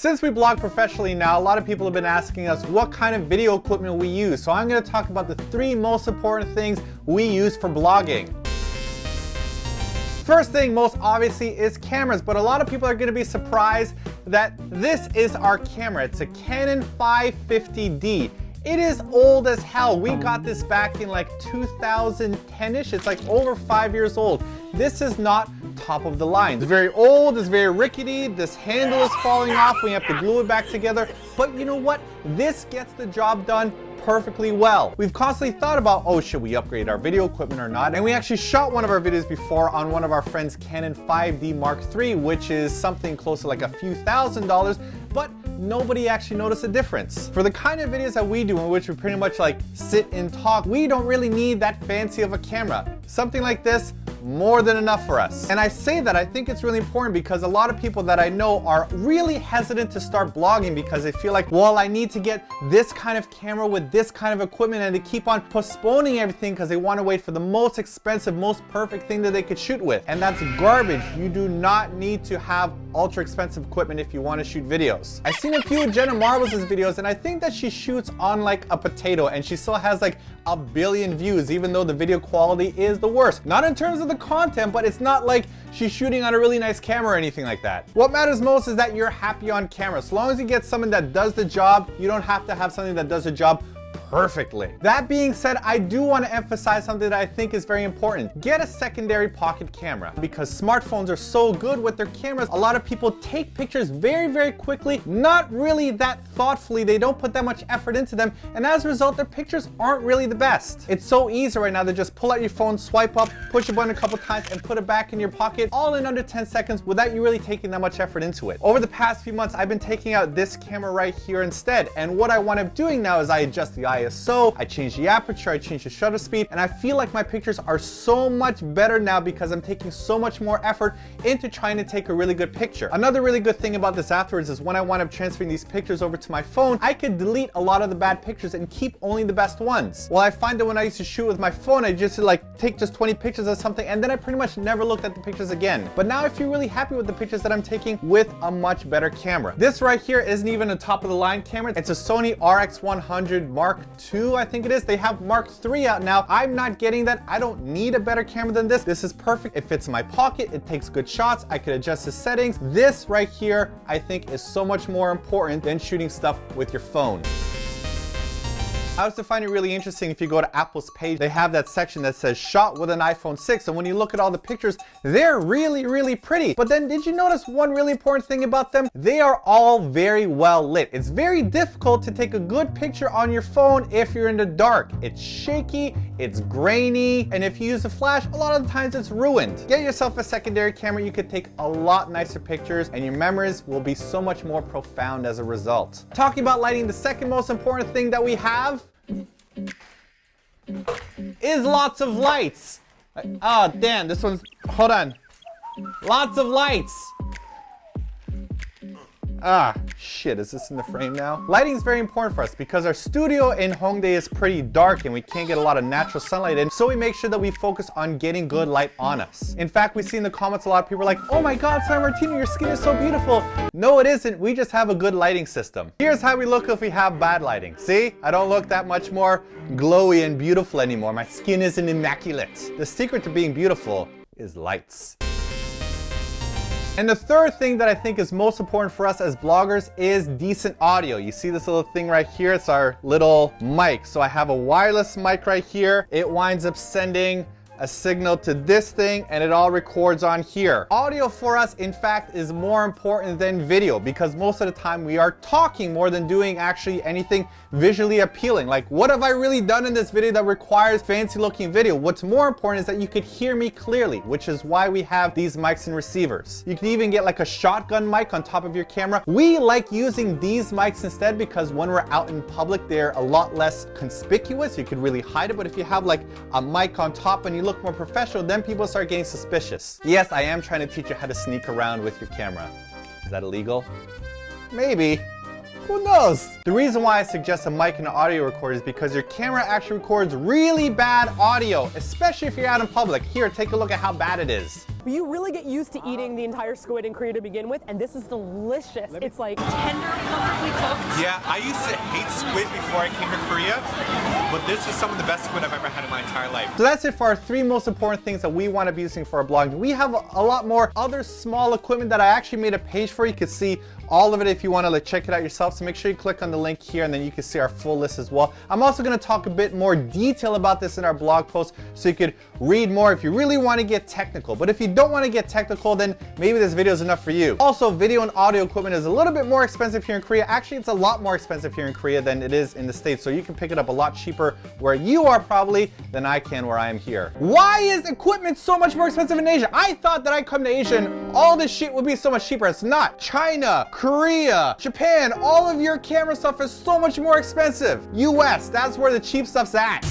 Since we blog professionally now, a lot of people have been asking us what kind of video equipment we use. So I'm going to talk about the 3 most important things we use for blogging. First thing, most obviously, is cameras, but a lot of people are going to be surprised that this is our camera. It's a Canon 550D. It is old as hell. We got this back in like 2010-ish. It's like over 5 years old. This is not top of the line. It's very old, it's very rickety, this handle is falling off, we have to glue it back together. But you know what? This gets the job done perfectly well. We've constantly thought about, oh, should we upgrade our video equipment or not? And we actually shot one of our videos before on one of our friends' Canon 5D Mark III, which is something close to like a few $1,000s, but nobody actually noticed a difference. For the kind of videos that we do in which we pretty much like sit and talk, we don't really need that fancy of a camera. Something like this, more than enough for us. And I say that I think it's really important because a lot of people that I know are really hesitant to start blogging because they feel like, well, I need to get this kind of camera with this kind of equipment, and they keep on postponing everything because they want to wait for the most expensive, most perfect thing that they could shoot with. And that's garbage. You do not need to have ultra expensive equipment if you want to shoot videos. I've seen a few of Jenna Marbles' videos, and I think that she shoots on like a potato and she still has like 1 billion views, even though the video quality is the worst. Not in terms of the content, but it's not like she's shooting on a really nice camera or anything like that. What matters most is that you're happy on camera. As long as you get something that does the job, you don't have to have something that does the job perfectly. That being said, I do want to emphasize something that I think is very important. Get a secondary pocket camera because smartphones are so good with their cameras. A lot of people take pictures very, very quickly, not really that thoughtfully. They don't put that much effort into them, and as a result, their pictures aren't really the best. It's so easy right now to just pull out your phone, swipe up, push a button a couple times, and put it back in your pocket, all in under 10 seconds without you really taking that much effort into it. Over the past few months, I've been taking out this camera right here instead, and what I wind up doing now is I adjust the ISO, I change the aperture, I change the shutter speed, and I feel like my pictures are so much better now because I'm taking so much more effort into trying to take a really good picture. Another really good thing about this afterwards is when I wind up transferring these pictures over to my phone, I could delete a lot of the bad pictures and keep only the best ones. Well, I find that when I used to shoot with my phone, I just like take just 20 pictures of something and then I pretty much never looked at the pictures again. But now I feel really happy with the pictures that I'm taking with a much better camera. This right here isn't even a top of the line camera. It's a Sony RX100 Mark II, I think it is. They have Mark III out now. I'm not getting that. I don't need a better camera than this. This is perfect. It fits in my pocket. It takes good shots. I could adjust the settings. This right here, I think, is so much more important than shooting stuff with your phone. I also find it really interesting if you go to Apple's page, they have that section that says shot with an iPhone 6, and when you look at all the pictures, they're really, really pretty. But then did you notice one really important thing about them? They are all very well lit. It's very difficult to take a good picture on your phone if you're in the dark. It's shaky, it's grainy, and if you use a flash, a lot of the times it's ruined. Get yourself a secondary camera, you could take a lot nicer pictures, and your memories will be so much more profound as a result. Talking about lighting, the second most important thing that we have is lots of lights. Oh, damn, this one's, hold on. Lots of lights. Ah, shit, is this in the frame now? Lighting is very important for us because our studio in Hongdae is pretty dark and we can't get a lot of natural sunlight in, so we make sure that we focus on getting good light on us. In fact, we see in the comments a lot of people are like, oh my god, San Martino, your skin is so beautiful. No, it isn't. We just have a good lighting system. Here's how we look if we have bad lighting. See? I don't look that much more glowy and beautiful anymore. My skin isn't immaculate. The secret to being beautiful is lights. And the third thing that I think is most important for us as bloggers is decent audio. You see this little thing right here? It's our little mic. So I have a wireless mic right here. It winds up sending a signal to this thing and it all records on here. Audio for us, in fact, is more important than video because most of the time we are talking more than doing actually anything visually appealing. Like, what have I really done in this video that requires fancy looking video? What's more important is that you could hear me clearly, which is why we have these mics and receivers. You can even get like a shotgun mic on top of your camera. We like using these mics instead because when we're out in public, they're a lot less conspicuous. You could really hide it, but if you have like a mic on top and you look more professional, then people start getting suspicious. Yes, I am trying to teach you how to sneak around with your camera. Is that illegal? Maybe. Who knows? The reason why I suggest a mic and an audio recorder is because your camera actually records really bad audio, especially if you're out in public. Here, take a look at how bad it is. You really get used to eating the entire squid in Korea to begin with, and this is delicious. It's like tender, perfectly cooked. Yeah, I used to hate squid before I came to Korea, but this is some of the best squid I've ever had in my entire life. So that's it for our 3 most important things that we want to be using for our blog. We have a lot more other small equipment that I actually made a page for. You can see all of it if you want to check it out yourself. So make sure you click on the link here and then you can see our full list as well. I'm also going to talk a bit more detail about this in our blog post so you could read more if you really want to get technical. But if you don't want to get technical, then maybe this video is enough for you. Also, video and audio equipment is a little bit more expensive here in Korea. Actually, it's a lot more expensive here in Korea than it is in the States. So you can pick it up a lot cheaper where you are probably than I can where I am here. Why is equipment so much more expensive in Asia? I thought that I come to Asia and all this shit would be so much cheaper. It's not. China, Korea, Japan, all of your camera stuff is so much more expensive. US, that's where the cheap stuff's at.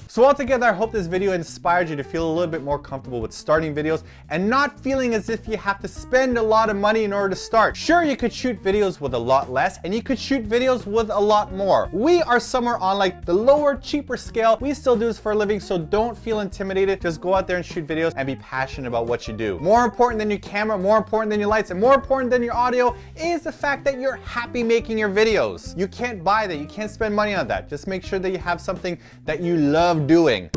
So altogether, I hope this video inspired you to feel a little bit more comfortable with starting videos and not feeling as if you have to spend a lot of money in order to start. Sure, you could shoot videos with a lot less and you could shoot videos with a lot more. We are somewhere on like the lower, cheaper scale. We still do this for a living, so don't feel intimidated. Just go out there and shoot videos and be passionate about what you do. More important than your camera, more important than your lights, and more important than your audio is the fact that you're happy making your videos. You can't buy that. You can't spend money on that. Just make sure that you have something that you love doing.